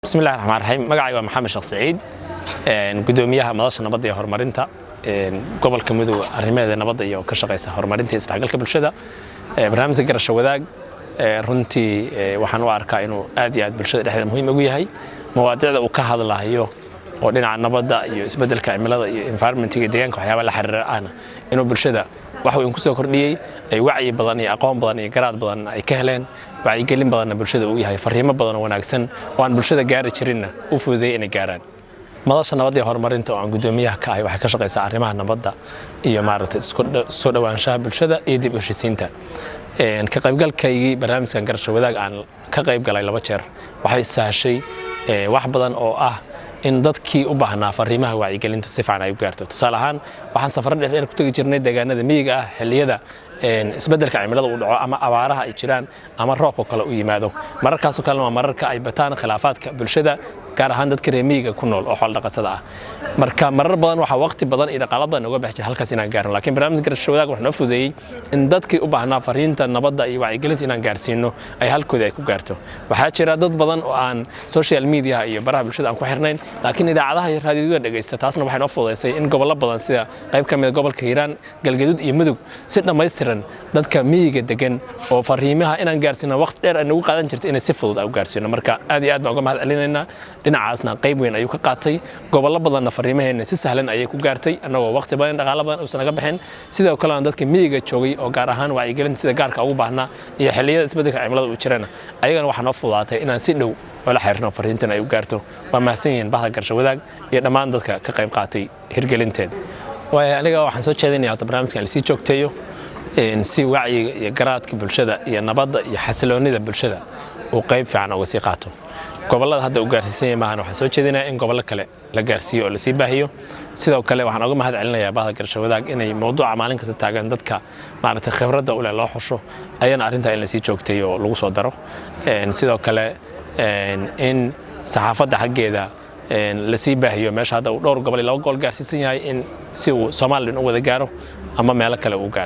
بسم الله الرحمن الرحيم magacayga محمد شيخ سعيد gudoomiyaha madasha nabadda iyo horumarinta gobolka Mudug arrimaha nabadda iyo ka shaqeysa horumarinta isdhexgalka bulshada barnaamijka garasho wadaag runtii waxaan u arkaa inuu aad iyo aad bulshada dhexdeeda muhiim ugu yahay mawaadiicda uu ka hadlayo oo dhinaca nabadda iyo isbeddelka cimilada iyo environment-ga deegaanka waxyaabo la xiriira ahna inuu bulshada wax weyn ku soo kordhiyay ay wacyi badan iyo aqoon badan iyo garaad badan ay ka heleen wacyi gelin badan bulshada uu yahay fariimo badan oo wanaagsan oo aan bulshada gaari jirinna u fududeeyay inay gaaraan madasha nabadda iyo horumarinta oo aan gudoomiyaha ka ahay waxay ka shaqeysaa arrimaha nabadda iyo maaragtay soo dhawaanshaha bulshada iyo dib u heshiisiinta ka qaybgalkaygii barnaamijkan garasho wadaag aan ka qayb galay 2 jeer waxay sahashay wax badan oo ah in dadkii u baahnaa fariimaha wacyigelintu si fiican ay u gaarto tusaale ahaan waxaan safar dheer ku tagi jirnay deegaanada miyiga ah xilliyada isbeddelka cimilada uu dhaco ama abaaraha ay jiraan ama roobka kale u yimaado mararkaas oo kale waa mararka ay bataan khilaafaadka bulshada gaar ahaan dadka reer miyiga ku nool oo xoolo dhaqatada ah marka marar badan waxa waqti badan iyo dhaqaale badan uga baxay halkaas inaan gaarno laakiin barnaamijka garasho wadaag wuxuu noo fududeeyay in dadkii u baahnaa fariinta nabadda iyo wacyigelinta inaan gaarsiino ay halkooda ay ku gaarto waxaa jira dad badan oo aan social media iyo baraha bulshada aan ku xirnayn laakiin idaacadaha iyo raadiyoda dhageysta taasna waxay noo fududeysay in gobollo badan sida qayb ka mid ah gobolka Hiiraan Galgaduud iyo Mudug si dhammaystiran dadka miyiga degan oo fariimaha inaan gaarsiino waqti dheer aan ugu qaadan jirtay in si fudud ay u gaarsiino marka aad iyo aad baan uga mahad celinaynaa dhinacaasna qayb weyn ayuu ka qaatay gobollo badan fariimaheena si sahlan ayay ku gaartay anagoo waqti badan dhaqaale badan uusan naga bixin sidoo kale aan dadka miyiga joogay oo gaar ahaan wacyigelinta sida gaarka ugu baahnaa iyo xilliyada isbeddelka cimilada uu jirana ayagana waxa noo fududaatay inaan si dhow wala xiriirno fariintan ay u gaarto waa mahadsan yihiin bahda garasho wadaag iyo dhammaan dadka ka qayb qaatay hirgelinteeda aniga waxaan soo jeedinayaa barnaamijkan la sii joogteeyo si wacyiga iyo garaadka bulshada iyo nabadda iyo xasiloonida bulshada uu qayb fiican uga sii qaato gobolada hadda uu gaarsiisay maahan waxaan soo jeedinayaa in gobollo kale la gaarsiiyo oo la sii baahiyo sidoo kale waxaan uga mahad celinayaa bahda garasho wadaag inay mowduuca maalin kasta taagan dadka maaragtay khibradda u leh loo xusho ayana arrinta in la sii joogteeyo oo lagu soo daro sidoo kale in saxaafadda xaggeeda la sii baahiyo meesha hadda uu dhowr gobol iyo 2 gobol gaarsiisan yahay in si uu Soomaaliland u wada gaaro ama meelo kale uu gaaro